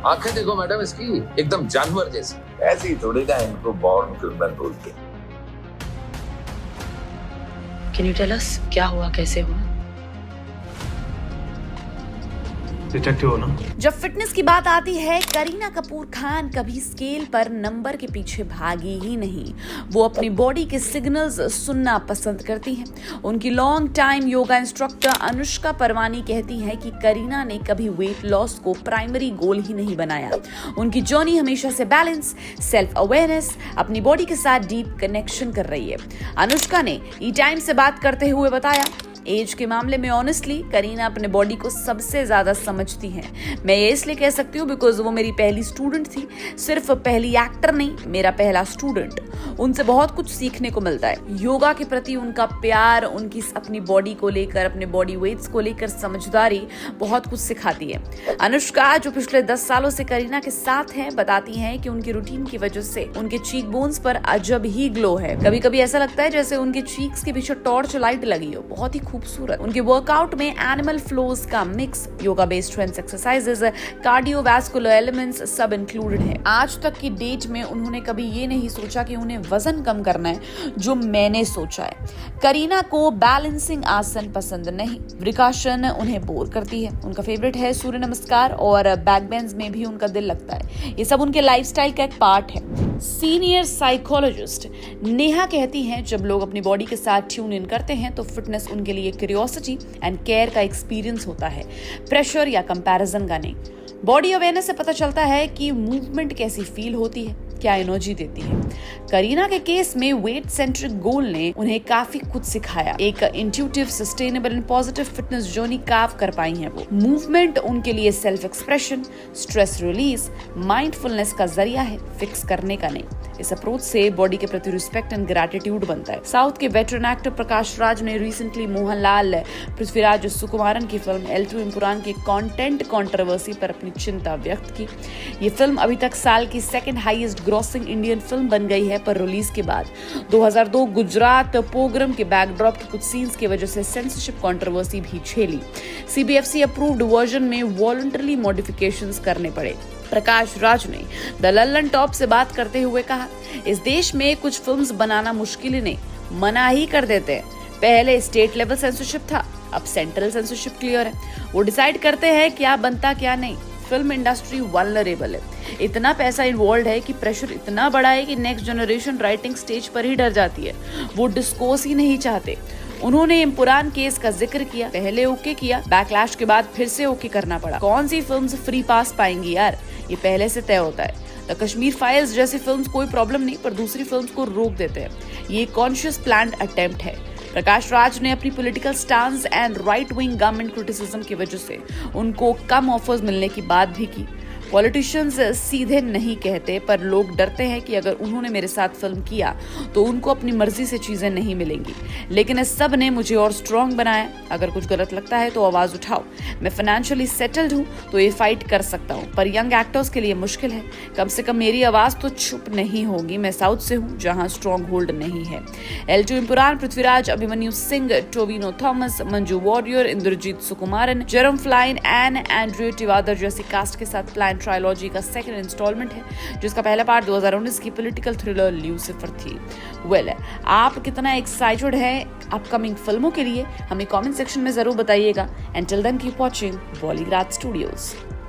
आंखें देखो मैडम इसकी, एकदम जानवर जैसी। ऐसे ही थोड़ी ना इनको बॉर्न क्रिमिनल बोलते हैं। कैन यू टेल अस क्या हुआ, कैसे हुआ? डिटेक्टिव हो ना? जब फिटनेस की बात आती है, करीना कपूर खान कभी स्केल पर नंबर के पीछे भागी ही नहीं। वो अपनी बॉडी के सिग्नल्स सुनना पसंद करती हैं। उनकी long time yoga instructor Anushka Parwani कहती है कि करीना ने कभी वेट लॉस को प्राइमरी गोल ही नहीं बनाया। उनकी जर्नी हमेशा से बैलेंस, सेल्फ अवेयरनेस, अपनी बॉडी के साथ डीप कनेक्शन कर रही है। अनुष्का ने ई टाइम से बात करते हुए बताया, एज के मामले में ऑनेस्टली करीना अपने बॉडी को सबसे ज्यादा समझती हैं। मैं ये इसलिए कह सकती हूँ बिकॉज वो मेरी पहली स्टूडेंट थी, सिर्फ पहली एक्टर नहीं, मेरा पहला स्टूडेंट। उनसे बहुत कुछ सीखने को मिलता है। योगा के प्रति उनका प्यार, उनकी अपनी बॉडी को लेकर, अपने बॉडी वेट्स को लेकर समझदारी बहुत कुछ सिखाती है। अनुष्का जो पिछले 10 सालों से करीना के साथ हैं, बताती हैं कि उनकी रूटीन की वजह से उनके चीक बोन्स पर अजब ही ग्लो है। कभी कभी ऐसा लगता है जैसे उनके चीक्स के पीछे टॉर्च लाइट लगी हो। बहुत ही खूबसूरत। उनके वर्कआउट में एनिमल फ्लोज का mix, yoga based strength exercises, cardiovascular elements सब इंक्लूडेड है। आज तक की डेट में उन्होंने कभी ये नहीं सोचा कि उन्हें वजन कम करना है, जो मैंने सोचा है। करीना को बैलेंसिंग आसन पसंद नहीं, वृकासन उन्हें बोर करती है। उनका फेवरेट है सूर्य नमस्कार और बैक बेंड्स में भी उनका दिल लगता है। ये सब उनके लाइफस्टाइल का एक पार्ट है। सीनियर साइकोलॉजिस्ट नेहा कहती हैं, जब लोग अपनी बॉडी के साथ ट्यून इन करते हैं तो फिटनेस उनके लिए क्यूरियोसिटी एंड केयर का एक्सपीरियंस होता है, प्रेशर या कंपैरिजन का नहीं। बॉडी अवेयरनेस से पता चलता है कि मूवमेंट कैसी फील होती है, क्या एनर्जी देती है। करीना के केस में वेट सेंट्रिक गोल ने उन्हें काफी कुछ सिखाया। एक intuitive, sustainable and positive fitness journey curve कर पाई हैं वो। मूवमेंट उनके लिए self expression, stress release, mindfulness का जरिया है, फिक्स करने का नहीं। इस अप्रोच से बॉडी के प्रति रिस्पेक्ट एंड ग्रैटिट्यूड बनता है। साउथ के वेटरन एक्टर प्रकाश राज ने रिसेंटली मोहनलाल, पृथ्वीराज सुकुमारन की फिल्म एल्टू एम्पुरान की कंटेंट कंट्रोवर्सी पर अपनी चिंता व्यक्त की। ये फिल्म अभी तक साल की second highest grossing Indian film बन गई है, पर रिलीज के बाद 2002 गुजरात पोग्राम के बैकड्रॉप के कुछ सीन्स की वजह से सेंसरशिप कंट्रोवर्सी भी झेली। सीबीएफसी अप्रूव्ड वर्जन में वॉलंटरी मॉडिफिकेशंस करने पड़े। प्रकाश राज ने द लल्लन टॉप से बात करते हुए कहा, इस देश में कुछ फिल्म्स बनाना मुश्किल ही नहीं, मना ही कर देते हैं। पहले स्टेट लेवल सेंसरशिप था, अब सेंट्रल सेंसरशिप क्लियर है। वो डिसाइड करते हैं क्या बनता क्या नहीं। फिल्म इंडस्ट्री वल्नरेबल है, इतना पैसा इन्वॉल्व है कि प्रेशर इतना बड़ा है कि नेक्स्ट जनरेशन राइटिंग स्टेज पर ही डर जाती है। वो डिस्कोर्स ही नहीं चाहते। उन्होंने इम्पुरान केस का जिक्र किया, पहले ओके किया, बैकलैश के बाद फिर से ओके करना पड़ा। कौन सी फिल्म्स फ्री पास पाएंगी यार, ये पहले से तय होता है। द कश्मीर फाइल्स जैसी फिल्म्स कोई प्रॉब्लम नहीं, पर दूसरी फिल्म्स को रोक देते हैं। ये कॉन्शियस प्लान्ड अटेम्प्ट है। प्रकाश राज ने अपनी political stance and right wing government criticism की वजह से उनको कम ऑफर्स मिलने की बात भी की। पॉलिटिशियंस सीधे नहीं कहते, पर लोग डरते हैं कि अगर उन्होंने मेरे साथ फिल्म किया तो उनको अपनी मर्जी से चीजें नहीं मिलेंगी। लेकिन इस सब ने मुझे और स्ट्रांग बनाया। अगर कुछ गलत लगता है तो आवाज उठाओ। मैं फाइनेंशियली सेटल्ड हूँ तो ये फाइट कर सकता हूँ, पर यंग एक्टर्स के लिए मुश्किल है। कम से कम मेरी आवाज तो चुप नहीं होगी। मैं साउथ से हूँ जहाँ स्ट्रॉन्ग होल्ड नहीं है। L two Empuraan, Prithviraj, Abhimanyu Singh, Tovino Thomas, Manju Warrier, Indrajith Sukumaran, Jerome Flynn, Andrew Tivadar जैसी कास्ट के साथ प्लान ट्रायलॉजी का सेकंड इंस्टॉलमेंट है, जिसका पहला पार्ट 2019 की पॉलिटिकल थ्रिलर ल्यूसिफर थी। आप कितना एक्साइटेड हैं अपकमिंग फिल्मों के लिए, हमें कमेंट सेक्शन में जरूर बताइएगा। And till then keep watching Bollygrad studios.